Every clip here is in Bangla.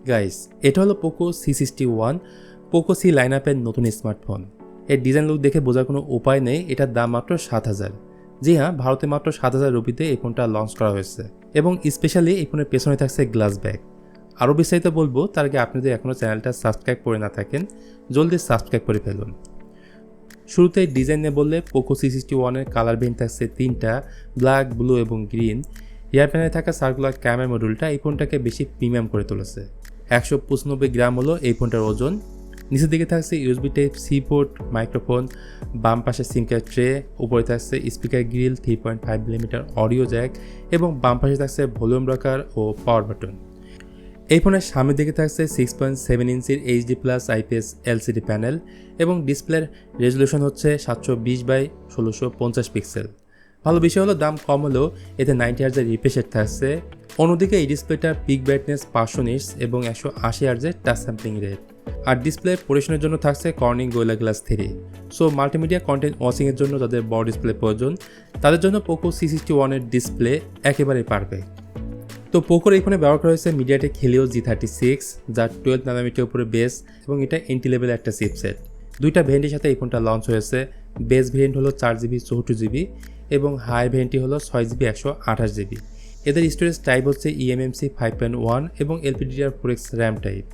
গাইস, এটা হলো POCO C61 POCO C লাইনআপের নতুন স্মার্টফোন। এর ডিজাইন লুক দেখে বোঝার কোনো উপায় নেই, এটার দাম মাত্র ৭,০০০। জি হ্যাঁ, ভারতে মাত্র ৭,০০০ রুপিতে এই ফোনটা লঞ্চ করা হয়েছে এবং স্পেশালি এই ফোনের পেছনে থাকছে গ্লাস ব্যাগ। আরও বিস্তারিত বলবো, তার আগে আপনি যদি এখনও চ্যানেলটা সাবস্ক্রাইব করে না থাকেন জলদি সাবস্ক্রাইব করে ফেলুন। শুরুতে ডিজাইন নিয়ে বললে POCO C61-এর কালার ভেরিয়েন্ট থাকছে 3টা, ব্ল্যাক, ব্লু এবং গ্রিন। রিয়ার প্যানেলে থাকা সার্কুলার ক্যামেরা মডিউলটা এই ফোনটাকে বেশি প্রিমিয়াম করে তুলেছে। ১৯৫ গ্রাম হলো এই ফোনটার ওজন। নিচের দিকে থাকছে USB Type-C পোর্ট, মাইক্রোফোন, বাম পাশে সিম কার্ড ট্রে, উপরে থাকছে speaker grill, 3.5mm audio Jack এবং বাম পাশে থাকছে ভলিউম রাখার ও পাওয়ার বাটন। এই ফোনের সামনের দিকে থাকছে 6.7 ইঞ্চির HD+ IPS LCD প্যানেল এবং ডিসপ্লের রেজলিউশন হচ্ছে 720x1650 পিক্সেল। ভালো বিষয় হলো দাম কম হলেও এতে 90 হার্জের রিফ্রেশ রেট থাকছে। অন্যদিকে এই ডিসপ্লেটার পিক ব্রাইটনেস 500 নিটস এবং 180 হার্জের টাচ স্যাম্পলিং রেট। আর ডিসপ্লে পরিবেশনের জন্য থাকছে Corning Gorilla glass 3। So multimedia content ওয়াচিংয়ের জন্য যাদের বড় ডিসপ্লে প্রয়োজন তাদের জন্য POCO C61-এর ডিসপ্লে একেবারেই পারফেক্ট। তো পোকোর এই ফোনে ব্যবহার করা হয়েছে মিডিয়াটেক হেলিও G36, যা 12 নানোমিটার উপরে বেস এবং এটা এন্ট্রি লেভেলের একটা চিপসেট। দুইটা ভেরিয়েন্টের সাথে এই ফোনটা লঞ্চ হয়েছে। বেস ভেরিয়েন্ট হলো 4GB 64GB এবং হাই ভেরিয়েন্টটি হলো 6GB 128GB। এদের স্টোরেজ টাইপ হচ্ছে eMMC 5.1 এবং LPDDR4X র্যাম টাইপ।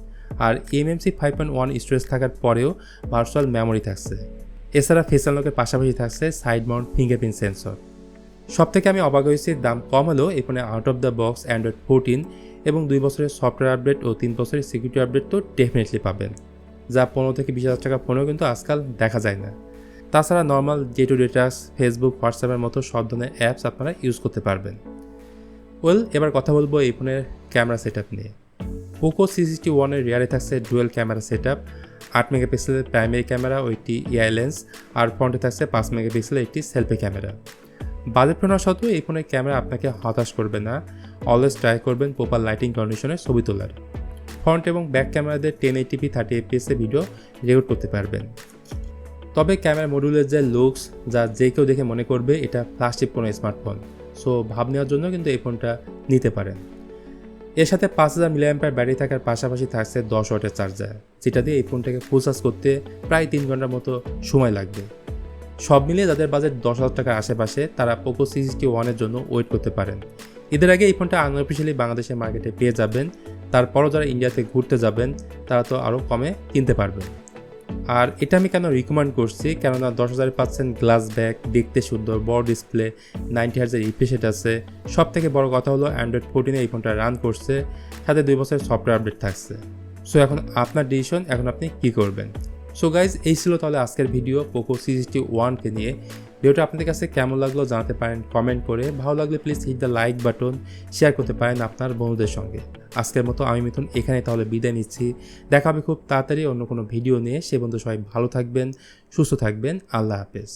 আর eMMC 5.1 স্টোরেজ থাকার পরেও ভার্চুয়াল মেমোরি থাকছে। এছাড়া ফেস আনলকের পাশাপাশি থাকছে সাইড মাউন্ট ফিঙ্গারপ্রিন্ট সেন্সর। সবথেকে আমি অবাক হয়েছি দাম কম হলেও এই ফোনে out of the box Android 14 এবং 2 বছরের সফটওয়্যার আপডেট ও 3 বছরের সিকিউরিটি আপডেট তো ডেফিনেটলি পাবেন, যা 15 থেকে 20,000 টাকা ফোনেও কিন্তু আজকাল দেখা যায় না। তাছাড়া normal day to day task, Facebook, হোয়াটসঅ্যাপের মতো সব ধরনের অ্যাপস আপনারা ইউজ করতে পারবেন। এবার কথা বলবো এই ফোনের ক্যামেরা সেট আপ নিয়ে। POCO C61-এর রিয়ারে থাকছে ডুয়েল ক্যামেরা সেট আপ, 8 মেগাপিক্সেলের প্রাইমারি ক্যামেরা ও একটি এআই লেন্স, আর ফ্রন্টে থাকছে 5 মেগাপিক্সেলের একটি সেলফি ক্যামেরা। বাজেট ফোন হওয়া সত্ত্বেও এই ফোনের ক্যামেরা আপনাকে হতাশ করবে না। অলওয়েজ ট্রাই করবেন প্রপার লাইটিং কন্ডিশনে ছবি তোলার। ফ্রন্ট এবং back ক্যামেরাদের 1080p 30fps video record করতে পারবেন। তবে ক্যামেরা মডিউলের যে লুকস, যা যে কেউ দেখে মনে করবে এটা ফ্ল্যাগশিপ কোনো স্মার্টফোন। সো ভাব নেওয়ার জন্য কিন্তু এই ফোনটা নিতে পারেন। এর সাথে 5000 mAh ব্যাটারি থাকার পাশাপাশি থাকছে 10 ওয়াটের চার্জার, যেটা দিয়ে এই ফোনটাকে ফুল চার্জ করতে প্রায় 3 ঘন্টার মতো সময় লাগবে। সব মিলিয়ে যাদের বাজেট 10,000 টাকার আশেপাশে তারা POCO C61-এর জন্য ওয়েট করতে পারেন। ঈদের আগে এই ফোনটা আনঅফিশিয়ালি বাংলাদেশের মার্কেটে পেয়ে যাবেন। তারপরও যারা ইন্ডিয়াতে ঘুরতে যাবেন তারা তো আরও কমে কিনতে পারবেন। আর এটা আমি কেন রিকমেন্ড করছি, কেননা 10,000 পাচ্ছেন গ্লাস ব্যাগ, দেখতে সুন্দর, বড় ডিসপ্লে, 90 হার্জের রিফ্রেশ রেট আছে। সব থেকে বড় কথা হলো অ্যান্ড্রয়েড 14-এ এই ফোনটা রান করছে, সাথে 2 বছরের সফটওয়্যার আপডেট থাকছে। সো এখন আপনার ডিসিশন, এখন আপনি কী করবেন। সো গাইজ, এই ছিল তাহলে আজকের ভিডিও POCO C61-কে নিয়ে। ভিডিওটা আপনাদের কাছে কেমন লাগলো জানাতে পারেন কমেন্ট করে। ভালো লাগলে please hit the like button, share করতে পারেন আপনার বন্ধুদের সঙ্গে। আজকের মতো আমি মিথুন এখানে তাহলে বিদায় নিচ্ছি। দেখা হবে খুব তাড়াতাড়ি অন্য কোনো ভিডিও নিয়ে। সে পর্যন্ত সবাই ভালো থাকবেন, সুস্থ থাকবেন। আল্লাহ হাফেজ।